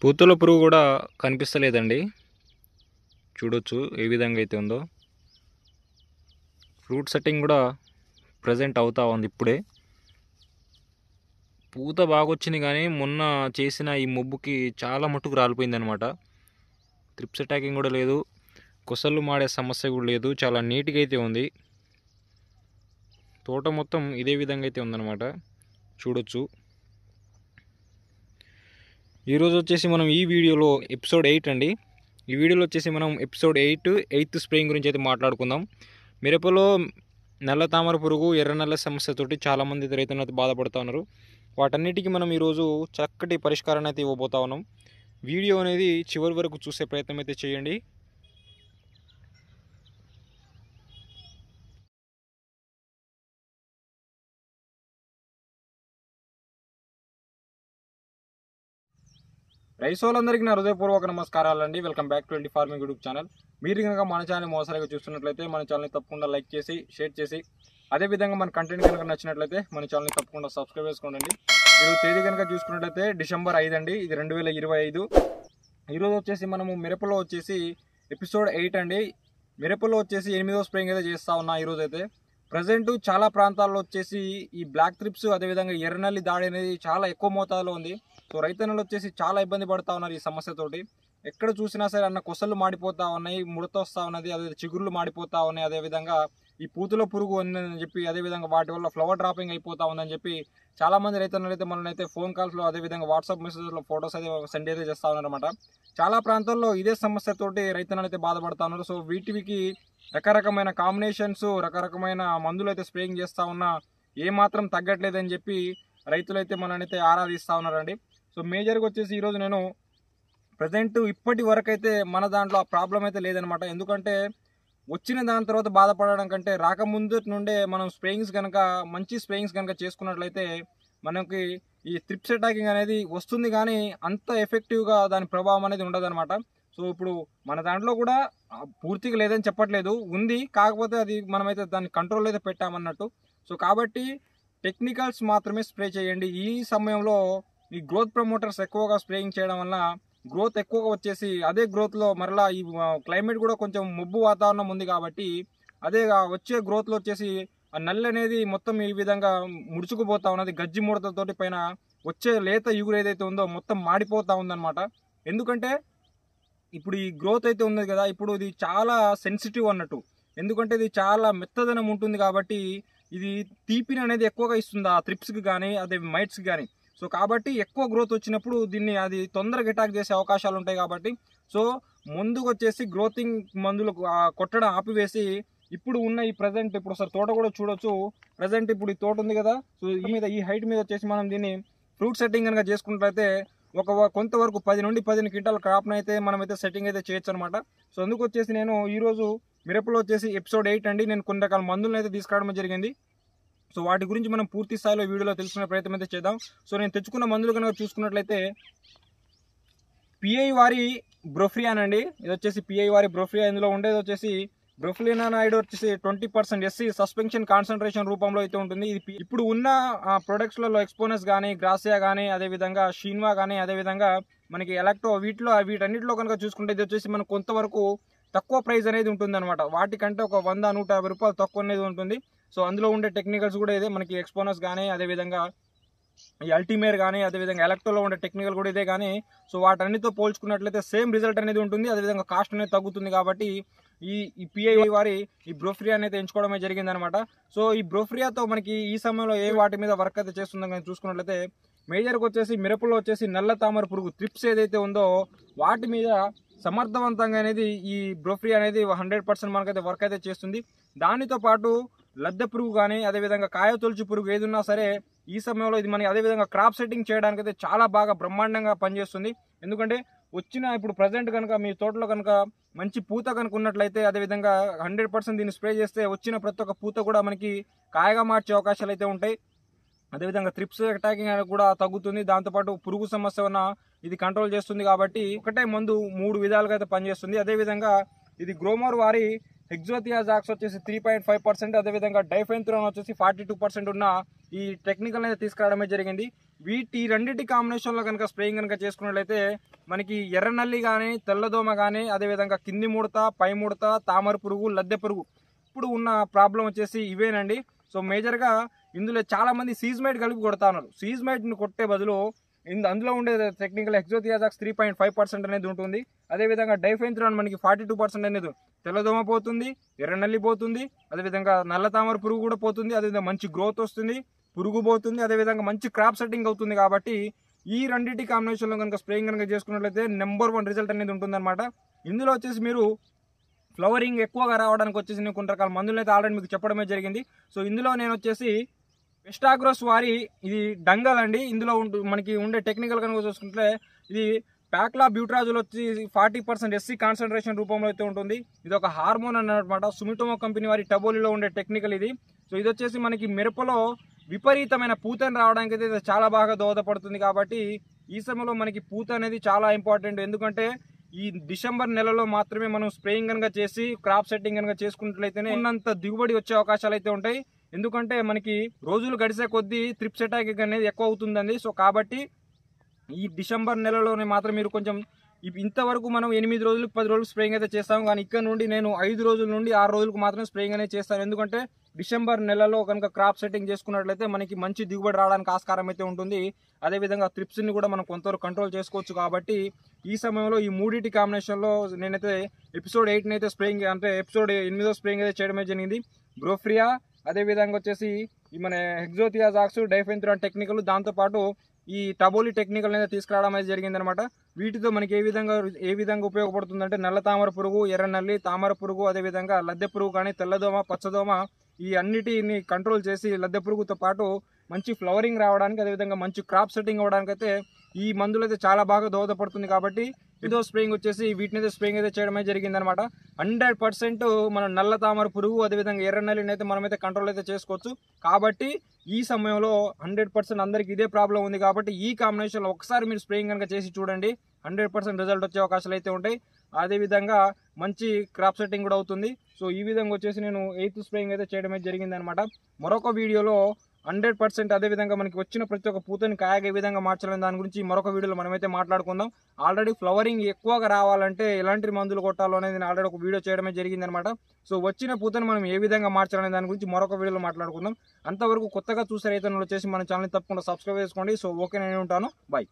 పూతల పురుగు కూడా కనిపిస్తలేదండి. చూడొచ్చు ఏ విధంగా అయితే ఉందో. ఫ్రూట్ సెట్టింగ్ కూడా ప్రజెంట్ అవుతా ఉంది. ఇప్పుడే పూత బాగా వచ్చింది, కానీ మొన్న చేసిన ఈ మొబ్బుకి చాలా మట్టుకు రాలిపోయింది అనమాట. త్రిప్స్ అటాకింగ్ కూడా లేదు, కొసళ్ళు మాడే సమస్య కూడా లేదు. చాలా నీట్గా అయితే ఉంది. తోట మొత్తం ఇదే విధంగా అయితే ఉందన్నమాట. చూడొచ్చు. ఈరోజు వచ్చేసి మనం ఈ వీడియోలో ఎపిసోడ్ 8 అండి. ఈ వీడియోలో వచ్చేసి మనం ఎపిసోడ్ 8 స్ప్రేయింగ్ గురించి అయితే మాట్లాడుకుందాం. మిరపలో నల్ల తామర పురుగు, ఎర్ర నల్ల సమస్యతోటి చాలామంది రైతులు అయితే బాధపడుతూ ఉన్నారు. వాటన్నిటికీ మనం ఈరోజు చక్కటి పరిష్కారాన్ని అయితే ఇవ్వబోతా ఉన్నాం. వీడియో అనేది చివరి వరకు చూసే ప్రయత్నం అయితే చేయండి. రైతులందరికీ నా హృదయపూర్వక నమస్కారాలండి. Welcome back to farming YouTube channel. మీరు కనుక మన ఛానల్ మోసారిగా చూస్తున్నట్లయితే మన ఛానల్ని తప్పకుండా లైక్ చేసి షేర్ చేసి, అదేవిధంగా మన కంటెంట్ కనుక నచ్చినట్లయితే మన ఛానల్ని తప్పకుండా సబ్స్క్రైబ్ చేసుకోండి. ఈరోజు తేదీ కనుక చూసుకున్నట్లయితే డిసెంబర్ 5 అండి, ఇది 2025. ఈరోజు వచ్చేసి మనము మిరపలో వచ్చేసి ఎపిసోడ్ 8 అండి. మిరపలో వచ్చేసి 8వ స్ప్రేయింగ్ అయితే చేస్తూ ఉన్నా. ఈరోజు అయితే ప్రజెంట్ చాలా ప్రాంతాల్లో వచ్చేసి ఈ బ్లాక్ త్రిప్స్, అదేవిధంగా ఎర్రనల్లి దాడి అనేది చాలా ఎక్కువ మోతాదులో ఉంది. సో రైతన్నలు వచ్చేసి చాలా ఇబ్బంది పడుతూ ఉన్నారు ఈ సమస్యతోటి. ఎక్కడ చూసినా సరే అన్న కొసలు మాడిపోతూ ఉన్నాయి, ముడత వస్తూ ఉన్నది, అదే చిగుర్లు మాడిపోతూ ఉన్నాయి. అదేవిధంగా ఈ పూతలో పురుగు ఉందని చెప్పి, అదేవిధంగా వాటి వల్ల ఫ్లవర్ డ్రాపింగ్ అయిపోతా ఉందని చెప్పి చాలామంది రైతన్నలు అయితే మనల్ని అయితే ఫోన్ కాల్స్లో, అదేవిధంగా వాట్సాప్ మెసేజ్లో ఫొటోస్ అయితే సెండ్ అయితే చేస్తూ ఉన్నారన్నమాట. చాలా ప్రాంతాల్లో ఇదే సమస్యతోటి రైతన్నలు అయితే బాధపడుతూ ఉన్నారు. సో వీటికి రకరకమైన కాంబినేషన్స్, రకరకమైన మందులు అయితే స్ప్రేయింగ్ చేస్తూ ఉన్నా ఏమాత్రం తగ్గట్లేదని చెప్పి రైతులైతే మనల్ని అయితే ఆరాధిస్తూ ఉన్నారండి. సో మేజర్గా వచ్చేసి ఈరోజు నేను ప్రజెంట్ ఇప్పటి వరకు అయితే మన దాంట్లో ఆ ప్రాబ్లం అయితే లేదనమాట. ఎందుకంటే వచ్చిన దాని తర్వాత బాధపడడం కంటే రాకముందు నుండే మనం స్ప్రేయింగ్స్ కనుక, మంచి స్ప్రేయింగ్స్ కనుక చేసుకున్నట్లయితే మనకి ఈ త్రిప్స్ అటాకింగ్ అనేది వస్తుంది, కానీ అంత ఎఫెక్టివ్గా దాని ప్రభావం అనేది ఉండదన్నమాట. సో ఇప్పుడు మన దాంట్లో కూడా పూర్తిగా లేదని చెప్పట్లేదు, ఉంది. కాకపోతే అది మనమైతే దాన్ని కంట్రోల్ అయితే పెట్టామన్నట్టు. సో కాబట్టి టెక్నికల్స్ మాత్రమే స్ప్రే చేయండి. ఈ సమయంలో ఈ గ్రోత్ ప్రమోటర్స్ ఎక్కువగా స్ప్రేయింగ్ చేయడం వల్ల గ్రోత్ ఎక్కువగా వచ్చేసి, అదే గ్రోత్లో మరలా ఈ క్లైమేట్ కూడా కొంచెం మబ్బు వాతావరణం ఉంది కాబట్టి అదే వచ్చే గ్రోత్లో వచ్చేసి ఆ నల్లి అనేది మొత్తం ఈ విధంగా ముడుచుకుపోతా ఉన్నది. గజ్జి ముడతతోటి పైన వచ్చే లేత ఇగురు ఏదైతే ఉందో మొత్తం మాడిపోతూ ఉందన్నమాట. ఎందుకంటే ఇప్పుడు ఈ గ్రోత్ అయితే ఉన్నది కదా, ఇప్పుడు ఇది చాలా సెన్సిటివ్ అన్నట్టు. ఎందుకంటే ఇది చాలా మెత్తదనం ఉంటుంది కాబట్టి ఇది తీపిని అనేది ఎక్కువగా ఇస్తుంది ఆ త్రిప్స్కి కానీ, అదే మైట్స్కి కానీ. సో కాబట్టి ఎక్కువ గ్రోత్ వచ్చినప్పుడు దీన్ని అది తొందరగా అటాక్ చేసే అవకాశాలు ఉంటాయి కాబట్టి, సో ముందుకు వచ్చేసి గ్రోతింగ్ మందులు కొట్టడం ఆపివేసి, ఇప్పుడు ఉన్న ఈ ప్రజెంట్ ఇప్పుడు ఒకసారి తోట కూడా చూడొచ్చు. ప్రజెంట్ ఇప్పుడు ఈ తోట ఉంది కదా, సో ఈ హైట్ మీద వచ్చేసి మనం దీన్ని ఫ్రూట్ సెట్టింగ్ కనుక చేసుకున్నట్లయితే కొంతవరకు 10 నుండి 15 క్వింటాల క్రాప్ను అయితే మనమైతే సెట్టింగ్ అయితే చేయొచ్చు అనమాట. సో అందుకు వచ్చేసి నేను ఈరోజు మిరపలో వచ్చేసి ఎపిసోడ్ 8 అండి, నేను కొన్ని రకాల మందులను అయితే తీసుకురావడం జరిగింది. సో వాటి గురించి మనం పూర్తి స్థాయిలో వీడియోలో తెలుసుకునే ప్రయత్నం అయితే చేద్దాం. సో నేను తెచ్చుకున్న మందులు కనుక చూసుకున్నట్లయితే పిఐ వారి బ్రోఫ్రియాన్ అండి. ఇది వచ్చేసి పిఐ వారి బ్రోఫ్రియా. ఇందులో ఉండేది వచ్చేసి బ్రోఫ్లినానాయిడ్ వచ్చేసి 20% ఎస్సీ సస్పెన్షన్ కాన్సన్ట్రేషన్ రూపంలో అయితే ఉంటుంది. ఇది ఇప్పుడు ఉన్న ప్రొడక్ట్స్లలో ఎక్స్పోనస్ కానీ, గ్రాసియా కానీ, అదేవిధంగా షీన్వా కానీ, అదేవిధంగా మనకి ఎలక్ట్రో, వీటన్నిటిలో కనుక చూసుకుంటే ఇది వచ్చేసి మనకు కొంతవరకు తక్కువ ప్రైస్ అనేది ఉంటుంది అనమాట. వాటికంటే ఒక 100-150 రూపాయలు తక్కువ అనేది ఉంటుంది. సో అందులో ఉండే టెక్నికల్స్ కూడా ఇదే, మనకి ఎక్స్పోనస్ కానీ, అదేవిధంగా ఈ అల్టిమేర్ కానీ, అదేవిధంగా ఎలక్ట్రోలో ఉండే టెక్నికల్ కూడా ఇదే. కానీ సో వాటన్నిటితో పోల్చుకున్నట్లయితే సేమ్ రిజల్ట్ అనేది ఉంటుంది, అదేవిధంగా కాస్ట్ అనేది తగ్గుతుంది. కాబట్టి ఈ పిఐ వారి ఈ బ్రోఫ్రియా అనేది ఎంచుకోవడమే జరిగిందనమాట. సో ఈ బ్రోఫ్రియాతో మనకి ఈ సమయంలో వాటి మీద వర్క్ అయితే చేస్తుందని చూసుకున్నట్లయితే మేజర్గా వచ్చేసి మిరపలో వచ్చేసి నల్ల తామర పురుగు త్రిప్స్ ఏదైతే ఉందో వాటి మీద సమర్థవంతంగా అనేది ఈ బ్రోఫ్రియా అనేది 100% మనకైతే వర్క్ అయితే చేస్తుంది. దానితో పాటు లద్దె పురుగు కానీ, అదేవిధంగా కాయ తొలుచు పురుగు ఏది ఉన్నా సరే ఈ సమయంలో ఇది మనకి అదేవిధంగా క్రాప్ సెట్టింగ్ చేయడానికి అయితే చాలా బాగా బ్రహ్మాండంగా పనిచేస్తుంది. ఎందుకంటే ఇప్పుడు ప్రజెంట్ కనుక మీ తోటలో కనుక మంచి పూత కనుక ఉన్నట్లయితే, అదేవిధంగా 100% దీన్ని స్ప్రే చేస్తే వచ్చిన ప్రతి ఒక్క పూత కూడా మనకి కాయగా మార్చే అవకాశాలు అయితే ఉంటాయి. అదేవిధంగా త్రిప్స్ అటాకింగ్ కూడా తగ్గుతుంది. దాంతోపాటు పురుగు సమస్య ఉన్న ఇది కంట్రోల్ చేస్తుంది. కాబట్టి ఒకటే మందు 3 విధాలుగా అయితే పనిచేస్తుంది. అదేవిధంగా ఇది గ్రోమోర్ వారి హెక్సోథియాజాక్స్ వచ్చేసి 3.5%, అదేవిధంగా డైఫెన్థ్రోన్ వచ్చేసి 42% ఉన్న ఈ టెక్నికల్ అనేది తీసుకురావడమే జరిగింది. వీటి రెండింటి కాంబినేషన్లో కనుక స్ప్రేయింగ్ కనుక చేసుకున్నట్లయితే మనకి ఎర్రనల్లి కానీ, తెల్లదోమ కానీ, అదేవిధంగా కింది ముడత, పై ముడత, తామర పురుగు, లద్దె పురుగు ఇప్పుడు ఉన్న ప్రాబ్లం వచ్చేసి ఇవేనండి. సో మేజర్గా ఇందులో చాలామంది సీజ్మైట్ కలిపి కొడతా ఉన్నారు. సీజ్మైట్ని కొట్టే బదులు అందులో ఉండే టెక్నికల్ హెక్సోథియాజాక్స్ 3.5% అనేది ఉంటుంది. అదేవిధంగా డైఫెన్థ్రాన్ మనకి 42% అనేది తెల్లదోమ పోతుంది, ఎర్రనల్లి పోతుంది, అదేవిధంగా నల్ల తామర పురుగు కూడా పోతుంది, అదేవిధంగా మంచి గ్రోత్ వస్తుంది, పురుగు పోతుంది, అదేవిధంగా మంచి క్రాప్ సెట్టింగ్ అవుతుంది. కాబట్టి ఈ రెండింటి కాంబినేషన్లో కనుక స్ప్రేయింగ్ కనుక చేసుకున్నట్లయితే నెంబర్ 1 రిజల్ట్ అనేది ఉంటుందన్నమాట. ఇందులో వచ్చేసి మీరు ఫ్లవరింగ్ ఎక్కువగా రావడానికి వచ్చేసి నేను కొన్ని రకాల మందులు అయితే ఆల్రెడీ మీకు చెప్పడమే జరిగింది. సో ఇందులో నేను వచ్చేసి వెస్టాగ్రోస్ వారి ఇది డంగల్ అండి. ఇందులో మనకి ఉండే టెక్నికల్ కనుక చూసుకుంటే ఇది ప్యాక్లా బ్యూట్రాజుల్ వచ్చి 40% SC కాన్సన్ట్రేషన్ రూపంలో అయితే ఉంటుంది. ఇది ఒక హార్మోన్ అన్నమాట. సుమిటోమో కంపెనీ వారి టబోలిలో ఉండే టెక్నికల్ ఇది. సో ఇది వచ్చేసి మనకి మిరపలో విపరీతమైన పూతను రావడానికి అయితే చాలా బాగా దోహదపడుతుంది. కాబట్టి ఈ సమయంలో మనకి పూత అనేది చాలా ఇంపార్టెంట్. ఎందుకంటే ఈ డిసెంబర్ నెలలో మాత్రమే మనం స్ప్రేయింగ్ కనుక చేసి క్రాప్ సెట్టింగ్ కనుక చేసుకున్నట్లయితేనే ఉన్నంత దిగుబడి వచ్చే అవకాశాలు అయితే ఉంటాయి. ఎందుకంటే మనకి రోజులు గడిసే కొద్దీ త్రిప్స్ అటాక్ అనేది ఎక్కువ అవుతుందండి. సో కాబట్టి ఈ డిసెంబర్ నెలలోనే మాత్రం మీరు కొంచెం ఇంతవరకు మనం 8 రోజులకు 10 రోజులు స్ప్రేయింగ్ అయితే చేస్తాం. కానీ ఇక్కడ నుండి నేను 5 రోజుల నుండి 6 రోజులకు మాత్రం స్ప్రేయింగ్ అనేది చేస్తాను. ఎందుకంటే డిసెంబర్ నెలలో కనుక క్రాప్ సెట్టింగ్ చేసుకున్నట్లయితే మనకి మంచి దిగుబడి రావడానికి ఆస్కారం అయితే ఉంటుంది. అదేవిధంగా త్రిప్స్ని కూడా మనం కొంతవరకు కంట్రోల్ చేసుకోవచ్చు. కాబట్టి ఈ సమయంలో ఈ మూడింటి కాంబినేషన్లో నేనైతే ఎపిసోడ్ 8 అయితే స్ప్రేయింగ్ అంటే ఎపిసోడ్ 8వ స్ప్రేయింగ్ అయితే చేయడమే జరిగింది. బ్రోఫ్రియా, అదేవిధంగా వచ్చేసి ఈ మన హెక్సోథియాజాక్స్, డైఫెన్థ్రాన్ టెక్నికల్, దాంతోపాటు ఈ టబోలి టెక్నికల్ అనేది తీసుకురావడం అయితే జరిగిందనమాట. వీటితో మనకి ఏ విధంగా ఉపయోగపడుతుందంటే నల్ల తామర పురుగు, ఎర్రనల్లి, తామర పురుగు, అదేవిధంగా లద్దె పురుగు కానీ, తెల్లదోమ, పచ్చదోమ ఈ అన్నిటిని కంట్రోల్ చేసి లద్దె పురుగుతో పాటు మంచి ఫ్లవరింగ్ రావడానికి, అదేవిధంగా మంచి క్రాప్ సెట్టింగ్ అవ్వడానికి అయితే ఈ మందులు అయితే చాలా బాగా దోహదపడుతుంది. కాబట్టి ఇదో స్ప్రేయింగ్ వచ్చేసి వీటిని అయితే స్ప్రేయింగ్ అయితే చేయడమే జరిగిందనమాట. 100% మన నల్ల తామర పురుగు, అదేవిధంగా ఎర్రనల్లిని అయితే మనమైతే కంట్రోల్ అయితే చేసుకోవచ్చు. కాబట్టి ఈ సమయంలో 100% అందరికి ఇదే ప్రాబ్లం ఉంది. కాబట్టి ఈ కాంబినేషన్లో ఒకసారి మీరు స్ప్రేయింగ్ కనుక చేసి చూడండి, 100% రిజల్ట్ వచ్చే అవకాశాలు అయితే ఉంటాయి. అదేవిధంగా మంచి క్రాప్ సెట్టింగ్ కూడా అవుతుంది. సో ఈ విధంగా వచ్చేసి నేను 8th స్ప్రేయింగ్ అయితే చేయడమే జరిగిందనమాట. మరొక వీడియోలో 100% అదేవిధంగా మనకి వచ్చిన ప్రతి ఒక్క పూతని కాయగా ఏ విధంగా మార్చాలని దాని గురించి మరొక వీడియోలో మనమైతే మాట్లాడుకుందాం. ఆల్రెడీ ఫ్లవరింగ్ ఎక్కువగా రావాలంటే ఎలాంటి మందులు కొట్టాలో అనేది నేను ఆల్రెడీ ఒక వీడియో చేయడమే జరిగిందనమాట. సో వచ్చిన పూతను మనం ఏ విధంగా మార్చాలనే దాని గురించి మరొక వీడియోలో మాట్లాడుకుందాం. అంతవరకు కొత్తగా చూసే రైతులు వచ్చేసి మన ఛానల్ తప్పకుండా సబ్స్క్రైబ్ చేసుకోండి. సో ఓకే, నేను ఉంటాను. బై.